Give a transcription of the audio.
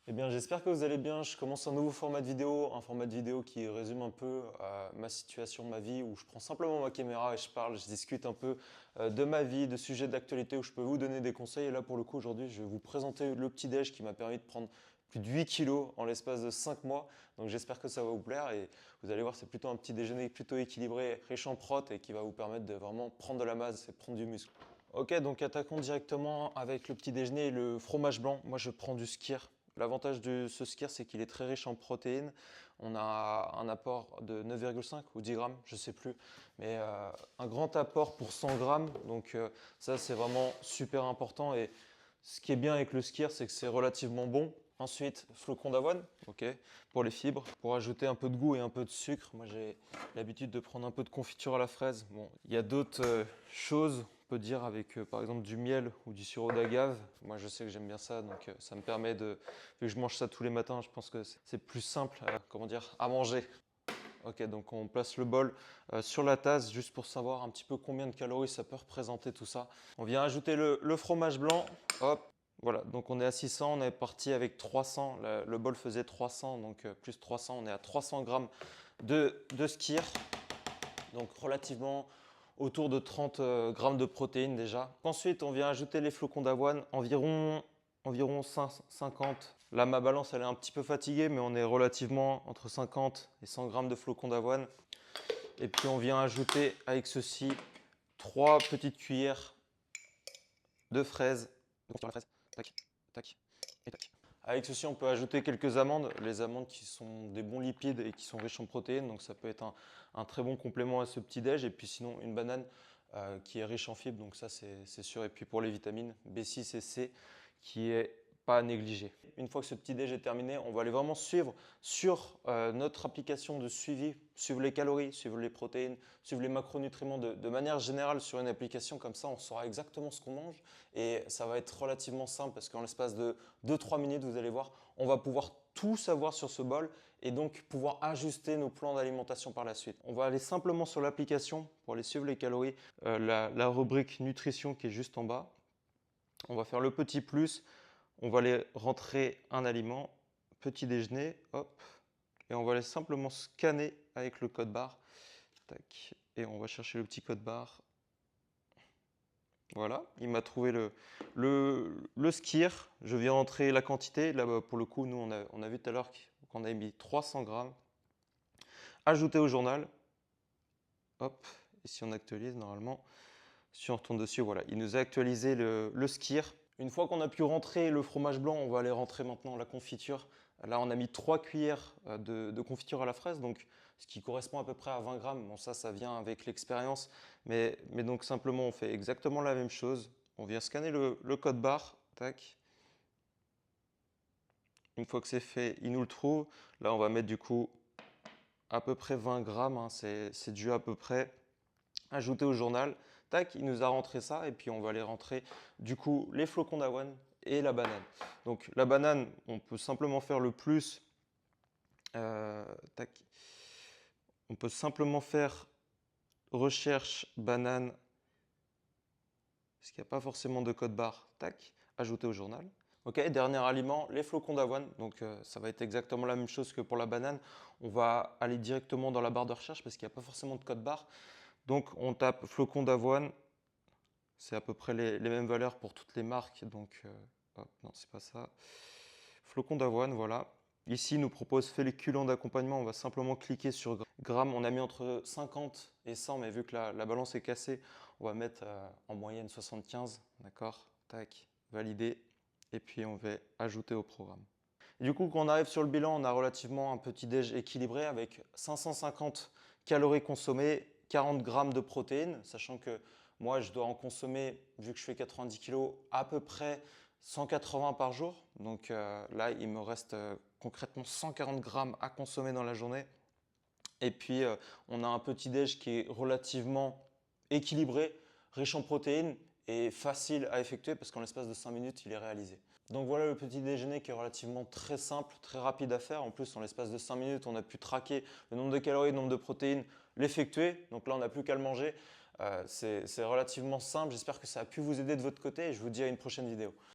Eh bien, j'espère que vous allez bien. Je commence un nouveau format de vidéo, un format de vidéo qui résume un peu ma situation, ma vie, où je prends simplement ma caméra et je parle, je discute un peu de ma vie, de sujets d'actualité, où je peux vous donner des conseils. Et là, pour le coup, aujourd'hui, je vais vous présenter le petit-déj qui m'a permis de prendre plus de 8 kilos en l'espace de 5 mois. Donc j'espère que ça va vous plaire et vous allez voir, c'est plutôt un petit déjeuner plutôt équilibré, riche en prot et qui va vous permettre de vraiment prendre de la masse et prendre du muscle. Ok, donc attaquons directement avec le petit déjeuner et le fromage blanc. Moi, je prends du skyr. L'avantage de ce skyr, c'est qu'il est très riche en protéines. On a un apport de 9,5 ou 10 grammes, je ne sais plus, mais un grand apport pour 100 grammes. Donc ça, c'est vraiment super important. Et ce qui est bien avec le skyr, c'est que c'est relativement bon. Ensuite, flocons d'avoine, ok, pour les fibres, pour ajouter un peu de goût et un peu de sucre. Moi, j'ai l'habitude de prendre un peu de confiture à la fraise. Bon, il y a d'autres choses, on peut dire, avec par exemple du miel ou du sirop d'agave. Moi, je sais que j'aime bien ça, donc ça me permet de, vu que je mange ça tous les matins, je pense que c'est plus simple, comment dire, à manger. Ok, donc on place le bol sur la tasse juste pour savoir un petit peu combien de calories ça peut représenter tout ça. On vient ajouter le fromage blanc, hop, voilà, donc on est à 600, on est parti avec 300, le bol faisait 300, donc plus 300, on est à 300 grammes de skyr, donc relativement autour de 30 grammes de protéines déjà. Ensuite, on vient ajouter les flocons d'avoine, environ 50. Là, ma balance, elle est un petit peu fatiguée, mais on est relativement entre 50 et 100 grammes de flocons d'avoine. Et puis, on vient ajouter avec ceci 3 petites cuillères de fraises. Donc, sur la fraise, tac, tac et tac. Avec ceci, on peut ajouter quelques amandes. Les amandes qui sont des bons lipides et qui sont riches en protéines. Donc, ça peut être un très bon complément à ce petit-déj. Et puis, sinon, une banane qui est riche en fibres. Donc, ça, c'est sûr. Et puis, pour les vitamines B6 et C, qui est pas à négliger. Une fois que ce petit déj est terminé, on va aller vraiment suivre sur notre application de suivi, suivre les calories, suivre les protéines, suivre les macronutriments de manière générale sur une application. Comme ça, on saura exactement ce qu'on mange et ça va être relativement simple parce qu'en l'espace de 2-3 minutes, vous allez voir, on va pouvoir tout savoir sur ce bol et donc pouvoir ajuster nos plans d'alimentation par la suite. On va aller simplement sur l'application pour aller suivre les calories, la rubrique nutrition qui est juste en bas. On va faire le petit plus, on va aller rentrer un aliment, petit déjeuner, hop, et on va aller simplement scanner avec le code barre. Tac, et on va chercher le petit code barre. Voilà, il m'a trouvé le skyr. Je viens entrer la quantité. Là, pour le coup, nous, on a vu tout à l'heure qu'on avait mis 300 grammes. Ajouter au journal. Hop, et si on actualise, normalement, si on retourne dessus, voilà, il nous a actualisé le skyr. Une fois qu'on a pu rentrer le fromage blanc, on va aller rentrer maintenant la confiture. Là, on a mis 3 cuillères de confiture à la fraise, donc ce qui correspond à peu près à 20 grammes. Bon, ça vient avec l'expérience, mais donc simplement, on fait exactement la même chose. On vient scanner le code barre, tac. Une fois que c'est fait, il nous le trouve. Là, on va mettre du coup à peu près 20 grammes, hein, c'est dû à peu près. Ajouter au journal, tac, il nous a rentré ça et puis on va aller rentrer du coup les flocons d'avoine et la banane. Donc la banane, on peut simplement faire le plus, tac, on peut simplement faire recherche banane, parce qu'il n'y a pas forcément de code barre, tac, ajouter au journal. Ok, dernier aliment, les flocons d'avoine. Donc ça va être exactement la même chose que pour la banane. On va aller directement dans la barre de recherche parce qu'il n'y a pas forcément de code barre. Donc on tape flocons d'avoine. C'est à peu près les mêmes valeurs pour toutes les marques. Donc, hop, non, c'est pas ça. Flocons d'avoine, voilà. Ici, il nous propose féculent d'accompagnement. On va simplement cliquer sur grammes. On a mis entre 50 et 100, mais vu que la balance est cassée, on va mettre en moyenne 75. D'accord, tac, valider. Et puis, on va ajouter au programme. Et du coup, quand on arrive sur le bilan, on a relativement un petit déj équilibré avec 550 calories consommées, 40 grammes de protéines, sachant que moi, je dois en consommer, vu que je fais 90 kg, à peu près 180 par jour. Donc là, il me reste concrètement 140 grammes à consommer dans la journée. Et puis, on a un petit déj qui est relativement équilibré, riche en protéines et facile à effectuer parce qu'en l'espace de 5 minutes, il est réalisé. Donc voilà le petit déjeuner qui est relativement très simple, très rapide à faire. En plus, en l'espace de 5 minutes, on a pu traquer le nombre de calories, le nombre de protéines, l'effectuer. Donc là, on n'a plus qu'à le manger. C'est relativement simple. J'espère que ça a pu vous aider de votre côté et je vous dis à une prochaine vidéo.